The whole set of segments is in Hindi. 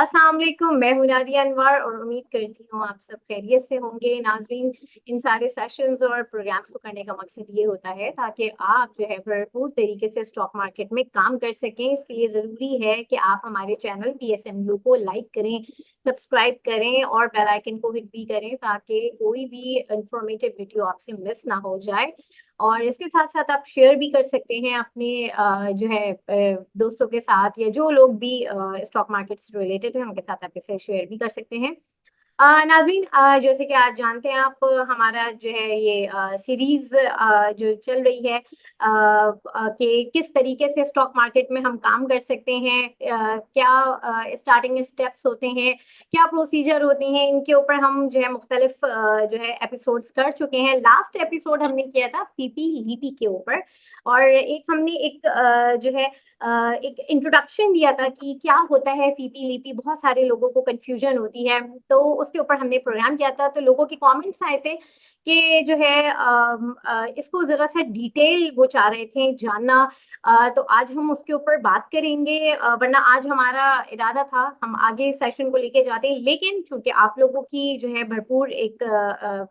अस्सलाम वालेकुम। मैं हूं नादिया अनवर और उम्मीद करती हूँ आप सब खैरियत से होंगे। नाज़रीन, इन सारे सेशंस और प्रोग्राम्स को करने का मकसद ये होता है ताकि आप जो है भरपूर तरीके से स्टॉक मार्केट में काम कर सकें। इसके लिए ज़रूरी है कि आप हमारे चैनल PSMU को लाइक करें, सब्सक्राइब करें और बेल आइकन को हिट भी करें ताकि कोई भी इंफॉर्मेटिव वीडियो आपसे मिस ना हो जाए। और इसके साथ साथ आप शेयर भी कर सकते हैं अपने जो है दोस्तों के साथ, या जो लोग भी स्टॉक मार्केट से रिलेटेड है उनके साथ आप इसे शेयर भी कर सकते हैं। नाज़रीन, जैसे कि आज जानते हैं आप, हमारा जो है ये सीरीज जो चल रही है कि किस तरीके से स्टॉक मार्केट में हम काम कर सकते हैं, क्या स्टार्टिंग स्टेप्स होते हैं, क्या प्रोसीजर होते हैं, इनके ऊपर हम जो है मुख्तलिफ जो है एपिसोड्स कर चुके हैं। लास्ट एपिसोड हमने किया था फीपी लीपी के ऊपर, और एक हमने एक जो है एक इंट्रोडक्शन दिया था कि क्या होता है फीपी लीपी। बहुत सारे लोगों को कंफ्यूजन होती है, तो उसके ऊपर हमने प्रोग्राम किया था। तो लोगों के कमेंट्स आए थे कि जो है इसको जरा सा डिटेल वो चाह रहे थे जानना। तो आज हम उसके ऊपर बात करेंगे, वरना आज हमारा इरादा था हम आगे सेशन को लेके जाते हैं, लेकिन चूंकि आप लोगों की जो है भरपूर एक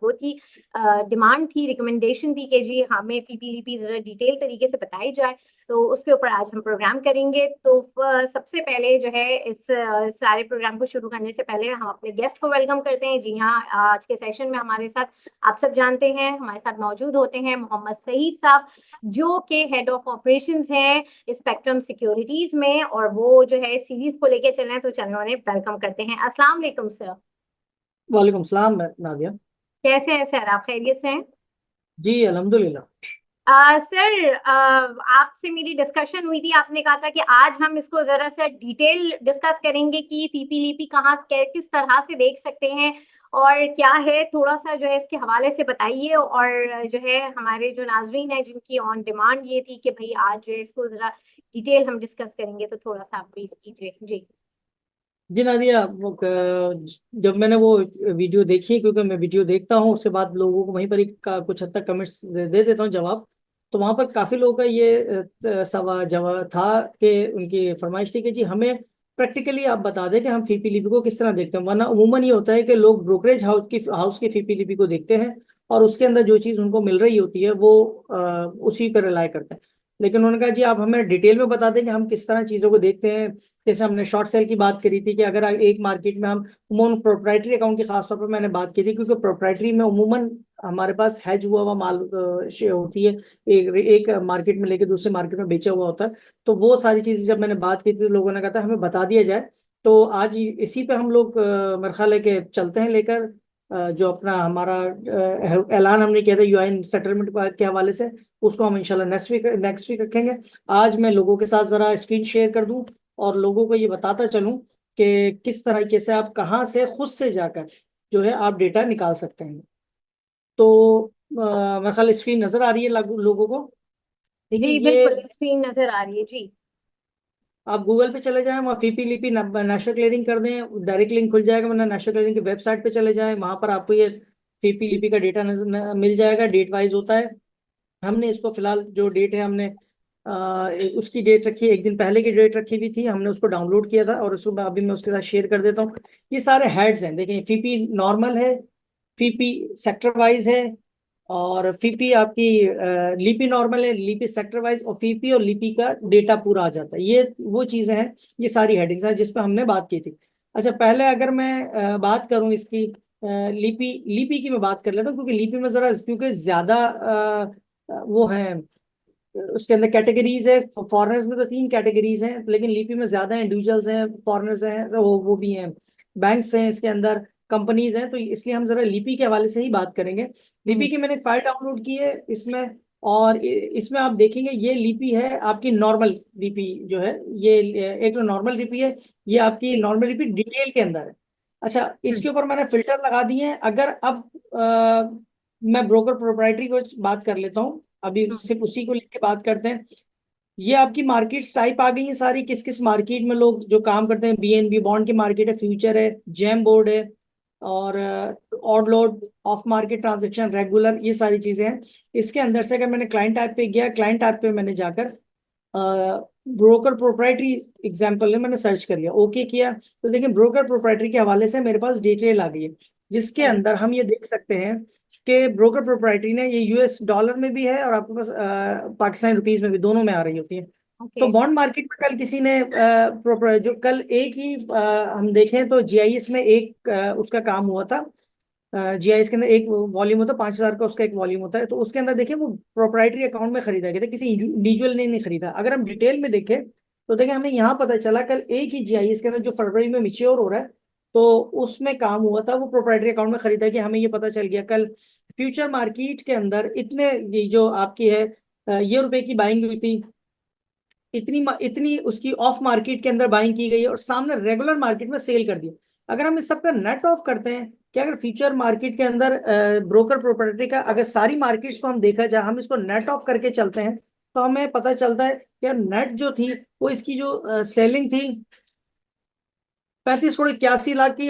वो थी, डिमांड थी, रिकमेंडेशन थी कि जी हमें फीपी लीपी जरा डिटेल तरीके से बताई जाए, तो उसके ऊपर आज हम प्रोग्राम करेंगे। तो सबसे पहले जो है इस सारे प्रोग्राम को शुरू करने से पहले हम अपने गेस्ट को वेलकम करते हैं। जी हाँ, आज के सेशन में हमारे साथ, आप सब जानते हैं, हमारे साथ मौजूद होते हैं मोहम्मद सईद साहब, जो के हेड ऑफ ऑपरेशंस हैं स्पेक्ट्रम सिक्योरिटीज में, और वो जो है सीरीज को लेके चल रहे हैं। तो चलो उन्हें वेलकम करते हैं। अस्सलाम वालेकुम सर। वालेकुम सलाम नादिया। कैसे हैं सर, आप खैरियत से हैं? जी अल्हम्दुलिल्लाह। सर, आपसे मेरी डिस्कशन हुई थी, आपने कहा था कि आज हम इसको जरा सा डिटेल डिस्कस करेंगे कि फीपी लीपी कहाँ किस तरह से देख सकते हैं और क्या है, थोड़ा सा जो है इसके हवाले से बताइए। और जो है हमारे जो नाजरीन है जिनकी ऑन डिमांड ये थी कि भाई आज जो है इसको जरा डिटेल हम डिस्कस करेंगे, तो थोड़ा सा आप ब्रीफ कीजिए जी। जी नादिया, जब मैंने वो वीडियो देखी, क्योंकि मैं वीडियो देखता हूँ उसके बाद लोगों को वहीं पर ही कुछ हद तक कमेंट्स दे देता हूँ जवाब। तो वहां पर काफी लोगों का ये सवाल जवाब था कि उनकी फरमाइश थी कि जी हमें प्रैक्टिकली आप बता दें कि हम फीपी लिपि को किस तरह देखते हैं। वरना उमूमन ये होता है कि लोग ब्रोकरेज हाउस की फीपी लिपि को देखते हैं और उसके अंदर जो चीज़ उनको मिल रही होती है वो उसी पर रिलाई करते हैं। लेकिन उन्होंने कहा जी आप हमें डिटेल में बता दें कि हम किस तरह चीज़ों को देखते हैं। जैसे हमने शॉर्ट सेल की बात करी थी कि अगर एक मार्केट में हम उमूमन प्रोप्राइटरी अकाउंट की खासतौर पर मैंने बात की थी, क्योंकि प्रोप्राइटरी में उमूमन हमारे पास हैज हुआ हुआ माल शेयर होती है, एक मार्केट में लेके दूसरे मार्केट में बेचा हुआ होता है। तो वो सारी चीजें जब मैंने बात की थी तो लोगों ने कहा था हमें बता दिया जाए। तो आज इसी पे हम लोग मेरे ख्याल है कि चलते हैं लेकर जो अपना हमारा ऐलान हमने किया था यूआईन सेटलमेंट के हवाले से, उसको हम इंशाल्लाह नेक्स्ट वीक रखेंगे। आज मैं लोगों के साथ जरा स्क्रीन शेयर कर दूं और लोगों को ये बताता चलूं कि किस तरीके से आप कहाँ से खुद से जाकर जो है आप डेटा निकाल सकते हैं। तो मेरे ख्याल स्क्रीन नजर आ रही है लोगों को। देखिए जी ये, बिल्कुल, स्क्रीन नजर आ रही है जी। आप गूगल पे चले जाएं, वहाँ फीपी लिपि नेशनल क्लियरिंग कर दें, डायरेक्ट लिंक खुल जाएगा। वरना नेशनल क्लियरिंग की वेबसाइट पे चले जाएं, वहाँ पर आपको ये फीपी लिपि का डेटा मिल जाएगा। डेट वाइज होता है। हमने इसको फिलहाल जो डेट है हमने उसकी डेट रखी है, एक दिन पहले की डेट रखी हुई थी, हमने उसको डाउनलोड किया था और उसको अभी मैं उसके साथ शेयर कर देता हूँ। ये सारे हेड्स हैं, देखें फीपी नॉर्मल है, फीपी सेक्टर वाइज है, और फीपी आपकी लीपी नॉर्मल है, लीपी सेक्टर वाइज, और फीपी और लीपी का डेटा पूरा आ जाता है। ये वो चीजें हैं, ये सारी हेडिंग्स हैं जिस पे हमने बात की थी। अच्छा, पहले अगर मैं बात करूं इसकी लीपी लीपी की मैं बात कर लेता हूँ, क्योंकि लीपी में जरा क्योंकि ज्यादा वो है, उसके अंदर कैटेगरीज है। फॉरेनर्स में तो 3 कैटेगरीज हैं, लेकिन लीपी में ज्यादा इंडिविजुअल्स हैं, फॉरेनर्स हैं, तो वो भी हैं, बैंक्स हैं इसके अंदर, कंपनीज हैं। तो इसलिए हम जरा लीपी के हवाले से ही बात करेंगे। लीपी की मैंने एक फाइल डाउनलोड की है इसमें, और इसमें आप देखेंगे ये लीपी है आपकी नॉर्मल लीपी जो है, ये एक तो नॉर्मल लीपी है, ये आपकी नॉर्मल लीपी डिटेल के अंदर है। अच्छा, इसके ऊपर मैंने फिल्टर लगा दिए हैं। अगर अब मैं ब्रोकर प्रोप्राइटरी को बात कर लेता हूँ, अभी सिर्फ उसी को लेके बात करते हैं। ये आपकी मार्केट्स टाइप आ गई है सारी, किस किस मार्केट में लोग जो काम करते हैं। बीएनबी बॉन्ड की मार्केट है, फ्यूचर है, जेम बोर्ड है, और odd load, of market transaction, regular, ये सारी चीजें हैं। इसके अंदर से अगर मैंने क्लाइंट टाइप पे गया, क्लाइंट टाइप पे मैंने जाकर ब्रोकर प्रोप्राइटरी एग्जाम्पल में मैंने सर्च कर लिया, ओके किया, तो देखिए ब्रोकर प्रोप्राइटरी के हवाले से मेरे पास डिटेल आ गई है, जिसके राइट। अंदर हम ये देख सकते हैं कि ब्रोकर प्रोप्राइटरी ने ये यूएस डॉलर में भी है और आपके पास पाकिस्तानी रुपीज में भी, दोनों में आ रही होती है। तो ओके। बॉन्ड मार्केट में कल किसी ने जो कल एक ही हम देखें तो जीआईएस में एक उसका काम हुआ था, जीआईएस के अंदर एक वॉल्यूम होता है, 5,000 का उसका एक वॉल्यूम होता है, तो उसके अंदर देखिए वो प्रोप्राइटरी अकाउंट में खरीदा गया था, किसी इंडिविजुअल ने नहीं खरीदा। अगर हम डिटेल में देखें तो देखिए हमें यहाँ पता चला कल एक ही जीआईएस के अंदर जो फरवरी में मिच्योर हो रहा है, तो उसमें काम हुआ था, वो प्रोप्राइटरी अकाउंट में खरीदा गया, हमें ये पता चल गया। कल फ्यूचर मार्केट के अंदर इतने ये जो आपकी है ये रुपए की बाइंग हुई थी, इतनी इतनी उसकी ऑफ मार्केट के अंदर बाइंग की गई है और सामने रेगुलर मार्केट में सेल कर दिया। अगर हम इस सबका नेट ऑफ करते हैं कि अगर फ्यूचर मार्केट के अंदर ब्रोकर प्रॉपर्टी का अगर सारी मार्केट्स को हम देखा जाए, हम इसको नेट ऑफ करके चलते हैं, तो हमें पता चलता है कि नेट जो थी वो इसकी जो सेलिंग थी 35 करोड़ 81 लाख की,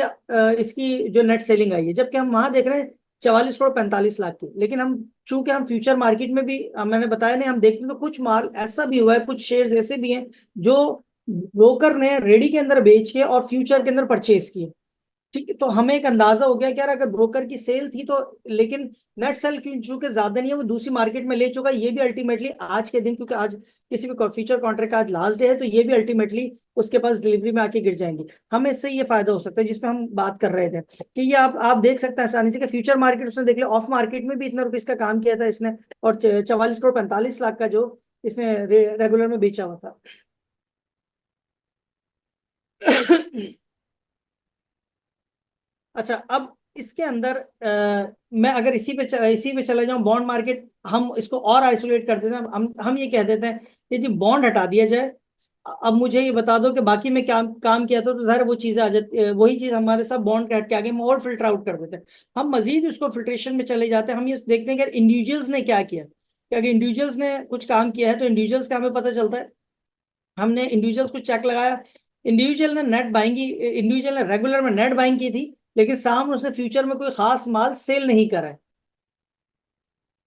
इसकी जो नेट सेलिंग आई है, जबकि हम वहां देख रहे हैं 44 करोड़ 45 लाख की। लेकिन हम चूंकि हम फ्यूचर मार्केट में भी मैंने बताया नहीं, हम देखते हैं तो कुछ माल ऐसा भी हुआ है, कुछ शेयर्स ऐसे भी हैं जो ब्रोकर ने रेडी के अंदर बेच के और फ्यूचर के अंदर परचेज किए। ठीक है, तो हमें एक अंदाजा हो गया कि यार अगर ब्रोकर की सेल थी तो, लेकिन नेट सेल चूंकि ज्यादा नहीं है, वो दूसरी मार्केट में ले चुका है, ये भी अल्टीमेटली आज के दिन, क्योंकि आज किसी भी फ्यूचर कॉन्ट्रैक्ट का आज लास्ट डे है, तो ये भी अल्टीमेटली उसके पास डिलीवरी में आके गिर जाएंगे। हमें इससे ये फायदा हो सकता है जिसपे हम बात कर रहे थे कि ये आप देख सकते हैं आसानी से कि फ्यूचर मार्केट उसने देख लिया, ऑफ मार्केट में भी इतना रुपीज का काम किया था इसने, और 44 करोड़ 45 लाख का जो इसने रेगुलर में बेचा हुआ था। अच्छा, अब इसके अंदर मैं अगर इसी पे चला जाऊं, बॉन्ड मार्केट, हम इसको और आइसोलेट कर देते हैं, हम ये कह देते हैं कि जी बॉन्ड हटा दिया जाए, अब मुझे ये बता दो कि बाकी में क्या काम किया था, तो ज़ाहिर वो चीज़ें आ जाती, वही चीज़ हमारे साथ बॉन्ड हट के आगे हम और फिल्टर आउट कर देते हैं। हम मजीद उसको फिल्ट्रेशन में चले जाते हैं, हम ये देखते हैं कि इंडिविजुअल्स ने क्या किया, कि अगर इंडिविजुअल्स ने कुछ काम किया है तो इंडिविजुअल्स का हमें पता चलता है। हमने इंडिविजुअल्स को चेक लगाया, इंडिविजुअल ने नेट बाइंग की, इंडिविजुअल ने रेगुलर में नेट बाइंग की थी, लेकिन सामने उसने फ्यूचर में कोई खास माल सेल नहीं करा है।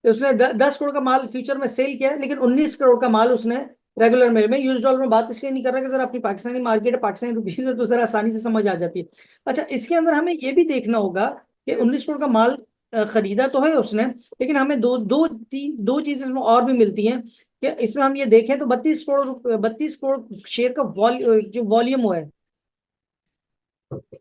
तो उसने 10 करोड़ का माल फ्यूचर में सेल किया है, लेकिन 19 करोड़ का माल उसने रेगुलर में यूएस डॉलर में, बात इसलिए नहीं कर रहा कि सर अपनी पाकिस्तानी मार्केट है, पाकिस्तानी रुपीज है, तो जरा आसानी से समझ आ जाती है। अच्छा, इसके अंदर हमें ये भी देखना होगा कि 19 करोड़ का माल खरीदा तो है उसने, लेकिन हमें दो चीजें इसमें और भी मिलती हैं कि इसमें हम ये देखें तो 32 करोड़ शेयर का जो वॉल्यूम है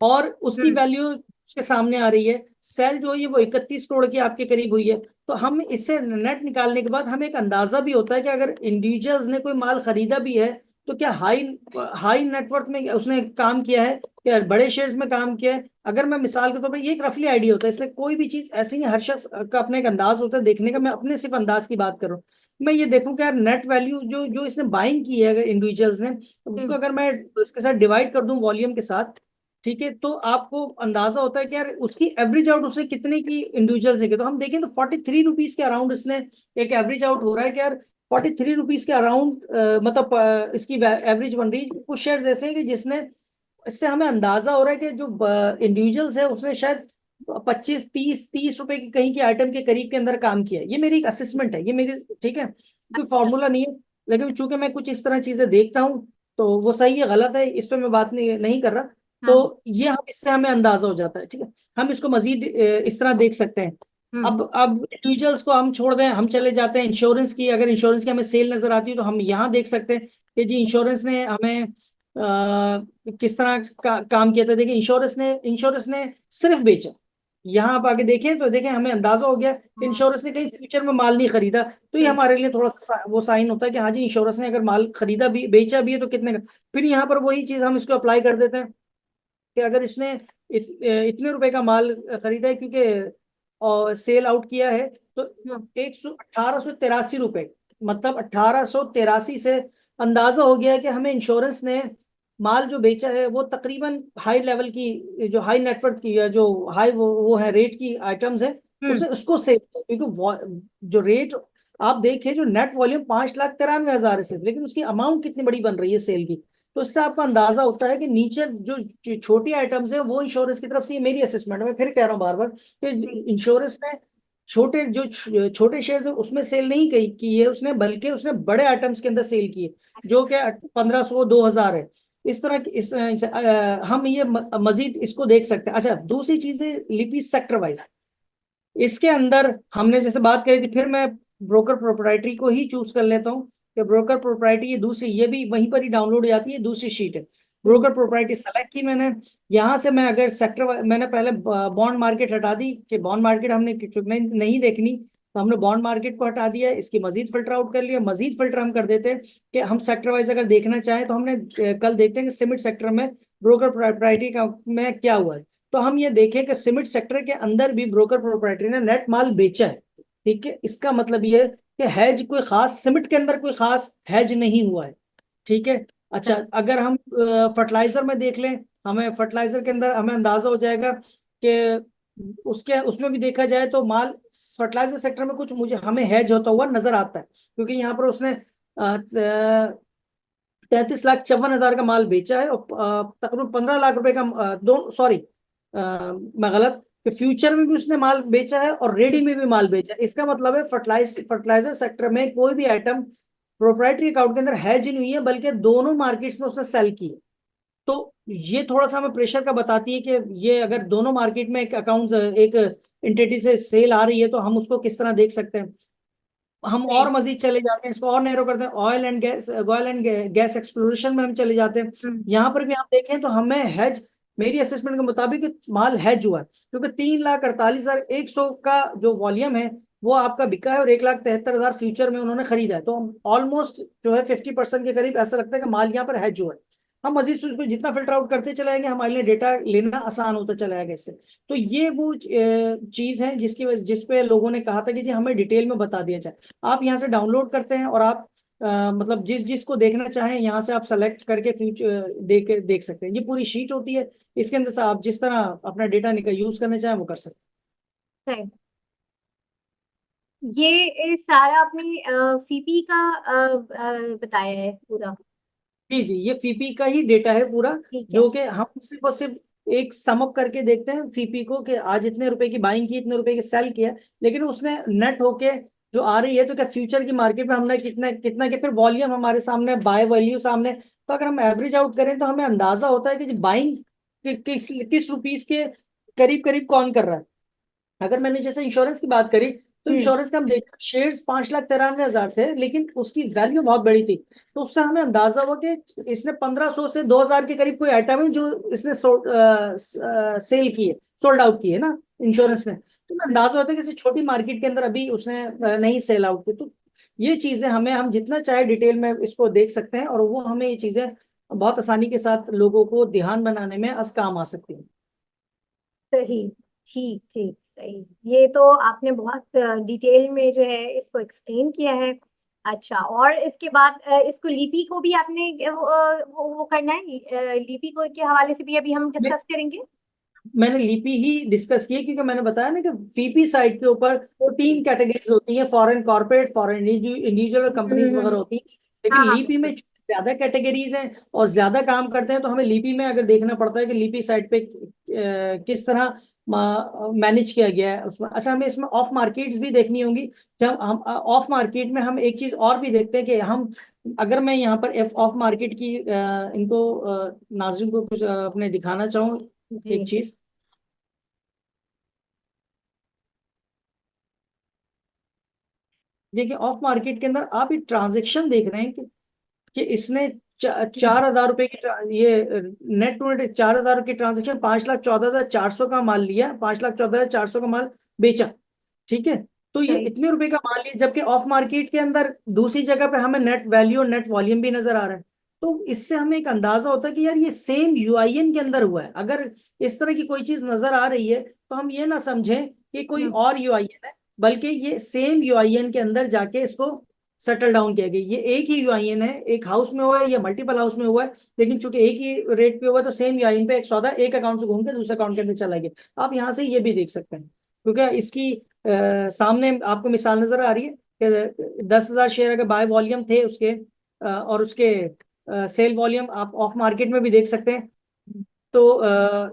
और उसकी हम्म। वैल्यू उसके सामने आ रही है, सेल जो है वो 31 करोड़ की आपके करीब हुई है। तो हम इससे नेट निकालने के बाद हमें एक अंदाजा भी होता है कि अगर इंडिविजुअल्स ने कोई माल खरीदा भी है तो क्या हाई हाई नेटवर्थ में उसने काम किया है, क्या बड़े शेयर्स में काम किया है। अगर मैं मिसाल के तौर पर, ये एक रफली आइडिया होता है, इससे कोई भी चीज ऐसी नहीं, हर शख्स का अपना एक अंदाज होता है देखने का, मैं अपने सिर्फ अंदाज की बात कर रहा हूँ। मैं ये देखूं कि यार नेट वैल्यू जो जो इसने बाइंग की है अगर इंडिविजुअल्स ने, तो उसको हम्म। अगर मैं उसके साथ डिवाइड कर दूं वॉल्यूम के साथ, ठीक है, तो आपको अंदाजा होता है कि यार उसकी एवरेज आउट उसने कितने की इंडिविजुअल है। तो हम देखें तो 43 रुपीज के अराउंड इसने एक एवरेज आउट हो रहा है कि यार 43 रुपीज के अराउंड, मतलब इसकी एवरेज बन रही है। कुछ शेयर्स ऐसे हैं कि जिसने, इससे हमें अंदाजा हो रहा है कि जो इंडिविजुअल्स है उसने शायद 25 30 30 रुपए की कहीं की आइटम के करीब के अंदर काम किया है। ये मेरी एक असेसमेंट है, ये मेरी, ठीक है, कोई अच्छा। फॉर्मूला नहीं है, लेकिन चूंकि मैं कुछ इस तरह चीजें देखता हूँ, तो वो सही है गलत है इस पर मैं बात नहीं कर रहा। हाँ। तो ये हम इससे हमें अंदाजा हो जाता है, ठीक है। हम इसको मजीद इस तरह देख सकते हैं। हम्म। अब इंडिविजुअल्स को हम छोड़ दें, हम चले जाते हैं इंश्योरेंस की, अगर इंश्योरेंस की हमें सेल नजर आती है तो हम यहाँ देख सकते हैं कि जी इंश्योरेंस ने हमें किस तरह का काम किया था। देखिए इंश्योरेंस ने सिर्फ बेचा, यहाँ आप आगे देखें तो देखें हमें अंदाजा हो गया कि हाँ। इंश्योरेंस ने कहीं फ्यूचर में माल नहीं खरीदा। तो ये हम्म। हमारे लिए थोड़ा सा वो साइन होता है कि हाँ जी इंश्योरेंस ने अगर माल खरीदा भी बेचा भी है तो कितने का। फिर यहाँ पर वही चीज हम इसको अप्लाई कर देते हैं कि अगर इसने इतने रुपए का माल खरीदा है क्योंकि और सेल आउट किया है, तो हम्म। 1883 रुपए, मतलब 1883 से अंदाजा हो गया है कि हमें इंश्योरेंस ने माल जो बेचा है वो तकरीबन हाई लेवल की, जो हाई नेटवर्थ की या जो हाई वो है रेट की आइटम्स है, हम्म। उसे उसको सेल, क्योंकि जो रेट आप देखें, जो नेट वॉल्यूम 5,93,000 है सिर्फ, लेकिन उसकी अमाउंट कितनी बड़ी बन रही है सेल की। तो इससे आपको अंदाजा होता है कि नीचे जो छोटी आइटम्स है वो इंश्योरेंस की तरफ से, ये मेरी असेसमेंट है, मैं फिर कह रहा हूँ बार बार कि जी। इंश्योरेंस ने छोटे जो छोटे शेयर्स है उसमें सेल नहीं की है उसने, बल्कि उसने बड़े आइटम्स के अंदर सेल किए जो कि 1500 2000 है। इस तरह की हम ये मजीद इसको देख सकते हैं। अच्छा, दूसरी चीज है लिपि सेक्टर वाइज। इसके अंदर हमने जैसे बात करी थी, फिर मैं ब्रोकर प्रोपराइटरी को ही चूज कर लेता हूँ कि ब्रोकर प्रोपराइटरी, ये दूसरी, ये भी वहीं पर ही डाउनलोड हो जाती है, दूसरी शीट है। ब्रोकर प्रोपराइटरी सेलेक्ट की मैंने। यहाँ से मैं अगर सेक्टर, मैंने पहले बॉन्ड मार्केट हटा दी कि बॉन्ड मार्केट हमने चुनना नहीं देखनी, तो हमने बॉन्ड मार्केट को हटा दिया, इसकी मजीद फिल्टर आउट कर लिया। मजीद फिल्टर हम कर देते हैं कि हम सेक्टर वाइज अगर देखना चाहें तो हमने कल देखते हैं कि सीमेंट सेक्टर में ब्रोकर प्रोपराइटरी का में क्या हुआ है। तो हम ये देखें कि सीमेंट सेक्टर के अंदर भी ब्रोकर प्रोपराइटरी ने नेट माल बेचा है। ठीक है, इसका मतलब ये है कि हैज कोई खास सीमेंट के अंदर कोई खास हैज नहीं हुआ है। ठीक है। अच्छा, अगर हम फर्टिलाइजर में देख लें, हमें फर्टिलाइजर के अंदर हमें अंदाजा हो जाएगा कि उसके उसमें भी देखा जाए तो माल फर्टिलाइजर सेक्टर में कुछ मुझे हमें हैज होता हुआ नजर आता है, क्योंकि यहाँ पर उसने 33,54,000 का माल बेचा है और तकरीबन 15 लाख रुपए का दो सॉरी मैं गलत, कि फ्यूचर में भी उसने माल बेचा है और रेडी में भी माल बेचा है। इसका मतलब है फर्टिलाइजर सेक्टर में कोई भी आइटम प्रोप्राइटरी अकाउंट के अंदर हैज नहीं हुई है, बल्कि दोनों मार्केट्स में उसने सेल की है। तो ये थोड़ा सा हमें प्रेशर का बताती है कि ये अगर दोनों मार्केट में एक अकाउंट, एक एंटिटी से सेल आ रही है तो हम उसको किस तरह देख सकते हैं। हम और मजीद चले जाते हैं, इसको और नैरो करते हैं, ऑयल एंड गैस एक्सप्लोरेशन में हम चले जाते हैं। यहाँ पर भी हम देखें तो हमें हैज, मेरी असेसमेंट के मुताबिक माल हैज हुआ है, क्योंकि 3,48,100 का जो वॉल्यूम है वो आपका बिका है और 1,73,000 फ्यूचर में उन्होंने खरीदा है। तो ऑलमोस्ट जो है 50% के करीब ऐसा लगता है कि माल यहाँ पर हैज हुआ है। हम मजीद उसको जितना फिल्टर आउट करते चले जाएंगे हमारे लिए डेटा लेना आसान होता चला जाएगा इससे। तो ये वो चीज है जिस पे लोगों ने कहा था कि जी हमें डिटेल में बता दिया जाए। आप यहाँ से डाउनलोड करते हैं और आप मतलब जिस को देखना चाहें यहाँ से आप सेलेक्ट करके फ्यूचर देख सकते हैं। ये पूरी शीट होती है, इसके अंदर से आप जिस तरह अपना डेटा निकल यूज करना चाहें वो कर सकते है। ये सारा आपने फीपी का बताया है पूरा। हैं। जी जी, ये फीपी का ही डेटा है पूरा, ठीक है। जो कि हम सिर्फ और सिर्फ एक समअप करके देखते हैं फीपी को कि आज इतने रुपए की बाइंग की, इतने रुपए की सेल किया, लेकिन उसने नेट होके जो आ रही है तो क्या फ्यूचर की मार्केट में हमने कितना कितना के, फिर वॉल्यूम हमारे सामने, बाय वैल्यू सामने, तो अगर हम एवरेज आउट करें तो हमें अंदाजा होता है कि बाइंग किस रुपीस के करीब करीब कौन कर रहा है। अगर मैंने जैसे इंश्योरेंस की बात करी, तो इंश्योरेंस का हम देख, शेयर्स 5,93,000 थे, लेकिन उसकी वैल्यू बहुत बड़ी थी। तो उससे हमें अंदाजा हुआ कि इसने 1,500 से 2,000 के करीब कोई आइटम है जो इसने सेल की है, सोल्ड आउट की है ना इंश्योरेंस ने। तो मैं अंदाजा होता है कि किसी छोटी मार्केट के अंदर अभी उसने नहीं सेल आउट की। तो ये चीजें हम जितना चाहे डिटेल में इसको देख सकते हैं, और वो हमें ये चीजें बहुत आसानी के साथ लोगों को ध्यान बनाने में काम आ सकती हैं। सही। ठीक ठीक सही। ये तो आपने बहुत डिटेल में जो है इसको एक्सप्लेन किया है। अच्छा, और इसके बाद इसको लिपि को भी आपने वो करना है, लिपि को के हवाले से भी अभी हम डिस्कस करेंगे। मैंने लिपि ही डिस्कस की है, क्योंकि मैंने बताया ना कि फीपी साइट के ऊपर ओके। 3 कैटेगरीज होती हैं, फॉरेन कॉर्पोरेट, फॉरेन इंडिविजुअल और कंपनीज वगैरह होती हैं। लेकिन हाँ हाँ लिपि में बिल्कुल। ज्यादा कैटेगरीज हैं और ज्यादा काम करते हैं, तो हमें लिपि में अगर देखना पड़ता है कि लिपि साइट पे किस तरह मैनेज किया गया है उसमें। अच्छा, हमें इसमें ऑफ मार्केट्स भी देखनी होंगी। जब हम ऑफ मार्केट में हम एक चीज और भी देखते हैं कि हम, अगर मैं यहाँ पर एफ ऑफ मार्केट की इनको नाज़रीन को कुछ अपने दिखाना चाहूँ एक जी। चीज। देखिए, ऑफ मार्केट के अंदर आप ये ट्रांजेक्शन देख रहे हैं कि इसने 4,000 रुपए की ये नेट टू नेट 4,000 की ट्रांजेक्शन, 5,14,400 का माल लिया, 5,14,400 का माल बेचा। ठीक है। तो ये सही। इतने रुपए का माल लिया, जबकि ऑफ मार्केट के अंदर दूसरी जगह पे हमें नेट वैल्यू और नेट वॉल्यूम भी नजर आ रहा है। तो इससे हमें एक अंदाजा होता है कि यार ये सेम यूआईएन के अंदर हुआ है। अगर इस तरह की कोई चीज नजर आ रही है तो हम ये ना समझें कि कोई हम्म। और यूआईएन है, बल्कि ये सेम यूआईएन के अंदर जाके इसको सेटल डाउन किया गया। ये एक ही यूआईएन है, एक हाउस में हुआ है या मल्टीपल हाउस में हुआ है, लेकिन चूंकि एक ही रेट पे हुआ है तो सेम यूआईएन पे एक सौदा एक अकाउंट से घूम के दूसरे अकाउंट के अंदर चला गया। आप यहाँ से ये भी देख सकते हैं, क्योंकि इसकी सामने आपको मिसाल नजर आ रही है कि 10,000 शेयर अगर बाय वॉल्यूम थे उसके और उसके सेल वॉल्यूम आप ऑफ मार्केट में भी देख सकते हैं। तो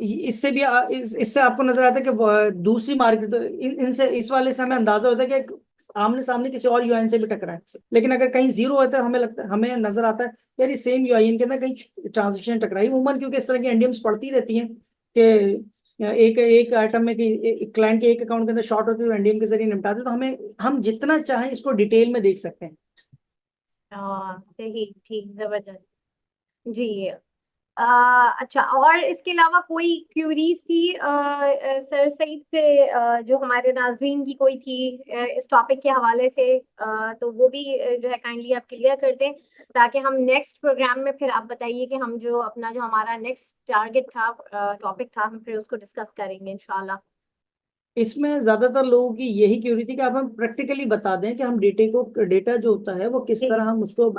इससे भी इससे आपको नजर आता है कि दूसरी मार्केट इनसे इस वाले से हमें अंदाजा होता है कि आमने सामने किसी और यूआईएन से भी टकरा है। लेकिन अगर कहीं जीरो होता है हमें लगता है, हमें नजर आता है यार ये सेम यूआईएन के अंदर कहीं ट्रांजेक्शन टकराई। उमूमन क्योंकि इस तरह की एनडीएम्स पड़ती रहती हैं कि एक एक आइटम में कि क्लाइंट के एक अकाउंट के अंदर शॉर्ट होती है एनडीएम के जरिए निपटाते, तो हम जितना चाहें इसको डिटेल में देख सकते हैं। सही, ठीक, जबरदस्त। जी। अच्छा, और इसके अलावा कोई क्यूरीज थी सर सईद के, जो हमारे नाज़रीन की कोई थी इस टॉपिक के हवाले से, तो वो भी जो है काइंडली आप क्लियर कर दें, ताकि हम नेक्स्ट प्रोग्राम में फिर आप बताइए कि हम जो अपना जो हमारा नेक्स्ट टारगेट था, टॉपिक था, हम फिर उसको डिस्कस करेंगे इंशाल्लाह। इसमें ज्यादातर लोगों की यही क्यूरी थी कि आप हम प्रैक्टिकली बता दें कि हम डेटा जो होता है वो किस तरह जी। हम उसको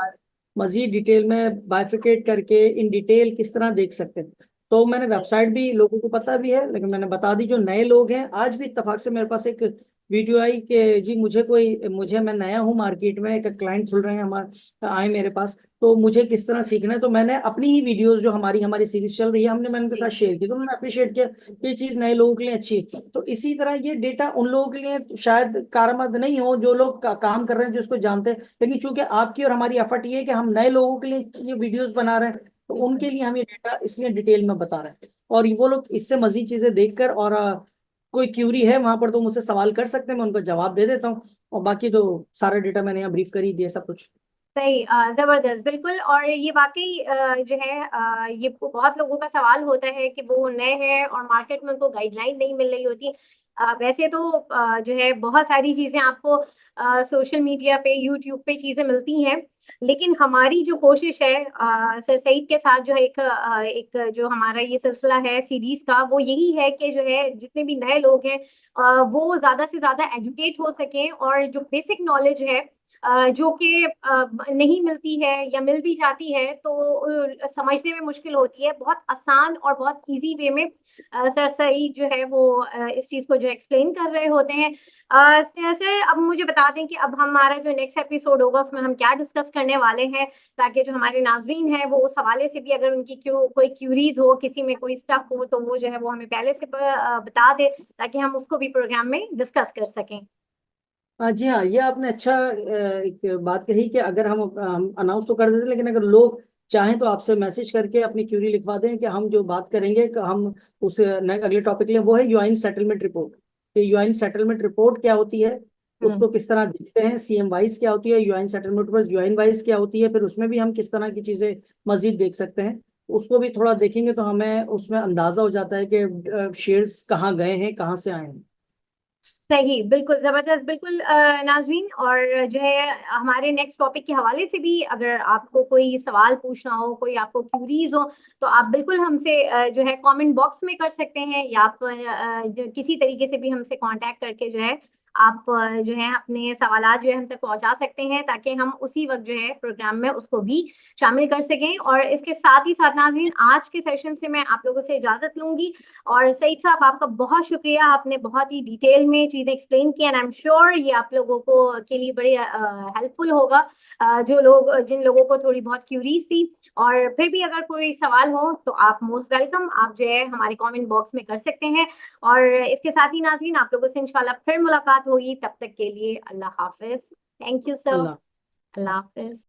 मजीद डिटेल में बाइफिकेट करके इन डिटेल किस तरह देख सकते हैं। तो मैंने वेबसाइट भी लोगों को पता भी है, लेकिन मैंने बता दी जो नए लोग हैं। आज भी इत्तेफाक से मेरे पास एक वीडियो आई कि जी मुझे मैं नया हूँ मार्केट में, एक क्लाइंट खुल रहे हैं हमारे आए मेरे पास, तो मुझे किस तरह सीखना है। तो मैंने अपनी ही वीडियोस जो हमारी हमारी सीरीज चल रही है मैंने उनके साथ जी। शेयर की, तो उन्होंने अप्रिशिएट किया कि ये चीज नए लोगों के लिए अच्छी है। तो इसी तरह ये डेटा उन लोगों के लिए शायद कारआमद नहीं हो जो लोग काम कर रहे हैं, जो इसको जानते हैं, लेकिन चूंकि आपकी और हमारी एफर्ट ये है कि हम नए लोगों के लिए ये वीडियोस बना रहे हैं, तो बिल्कुल। उनके लिए हम ये डेटा इसलिए डिटेल में बता रहे हैं। और वो लोग इससे मजीद चीजें देखकर और कोई क्यूरी है वहां पर तो मुझसे सवाल कर सकते हैं, मैं उनको जवाब दे देता हूँ। और बाकी तो सारा डेटा मैंने यहाँ ब्रीफ कर ही दिया सब कुछ। सही, जबरदस्त, बिल्कुल। और ये वाकई जो है ये बहुत लोगों का सवाल होता है कि वो नए हैं और मार्केट में उनको गाइडलाइन नहीं मिल रही होती। वैसे तो जो है बहुत सारी चीजें आपको सोशल मीडिया पे, यूट्यूब पे चीजें मिलती हैं, लेकिन हमारी जो कोशिश है सर सईद के साथ जो है एक जो हमारा ये सिलसिला है सीरीज का, वो यही है कि जो है जितने भी नए लोग हैं वो ज्यादा से ज्यादा एजुकेट हो सकें, और जो बेसिक नॉलेज है जो कि नहीं मिलती है या मिल भी जाती है तो समझने में मुश्किल होती है, बहुत आसान और बहुत इजी वे में सर सईद जो है वो इस चीज को जो एक्सप्लेन कर रहे होते हैं। सर अब मुझे बता दें कि अब हमारा जो नेक्स्ट एपिसोड होगा उसमें हम क्या डिस्कस करने वाले हैं, ताकि जो हमारे नाजरीन हैं वो उस हवाले से भी अगर उनकी कोई क्यूरीज हो, किसी में कोई स्टक हो, तो वो जो है वो हमें पहले से बता दे, ताकि हम उसको भी प्रोग्राम में डिस्कस कर सकें। जी हाँ, ये आपने अच्छा एक बात कही कि अगर हम अनाउंस तो कर देते, लेकिन अगर लोग चाहें तो आपसे मैसेज करके अपनी क्यूरी लिखवा दें कि हम जो बात करेंगे कि हम उस अगले टॉपिक लें, वो है यूआईन सेटलमेंट रिपोर्ट। कि यूआईन सेटलमेंट रिपोर्ट क्या होती है, हम्म। उसको किस तरह देखते हैं, सीएम वाइज क्या होती है, यूआईन सेटलमेंट पर यूआईन वाइज क्या होती है, फिर उसमें भी हम किस तरह की चीजें मजीद देख सकते हैं। उसको भी थोड़ा देखेंगे तो हमें उसमें अंदाजा हो जाता है कि शेयर्स कहाँ गए हैं, कहाँ से आए हैं। सही, बिल्कुल जबरदस्त, बिल्कुल नाजरीन। और जो है हमारे नेक्स्ट टॉपिक के हवाले से भी अगर आपको कोई सवाल पूछना हो, कोई आपको क्यूरीज हो, तो आप बिल्कुल हमसे जो है कमेंट बॉक्स में कर सकते हैं, या आप किसी तरीके से भी हमसे कांटेक्ट करके जो है आप जो है अपने सवालात जो है हम तक पहुंचा सकते हैं, ताकि हम उसी वक्त जो है प्रोग्राम में उसको भी शामिल कर सकें। और इसके साथ ही साथ नाजरीन, आज के सेशन से मैं आप लोगों से इजाजत लूंगी। और सईद साहब, आपका बहुत शुक्रिया, आपने बहुत ही डिटेल में चीजें एक्सप्लेन की, एंड आई एम श्योर ये आप लोगों को के लिए बड़े हेल्पफुल होगा, जिन लोगों को थोड़ी बहुत क्यूरीज थी। और फिर भी अगर कोई सवाल हो तो आप मोस्ट वेलकम, आप जो है हमारे कमेंट बॉक्स में कर सकते हैं। और इसके साथ ही नाज़रीन, आप लोगों से इंशाल्लाह फिर मुलाकात होगी, तब तक के लिए अल्लाह हाफिज। Thank you sir. अल्लाह। अल्लाह हाफिज।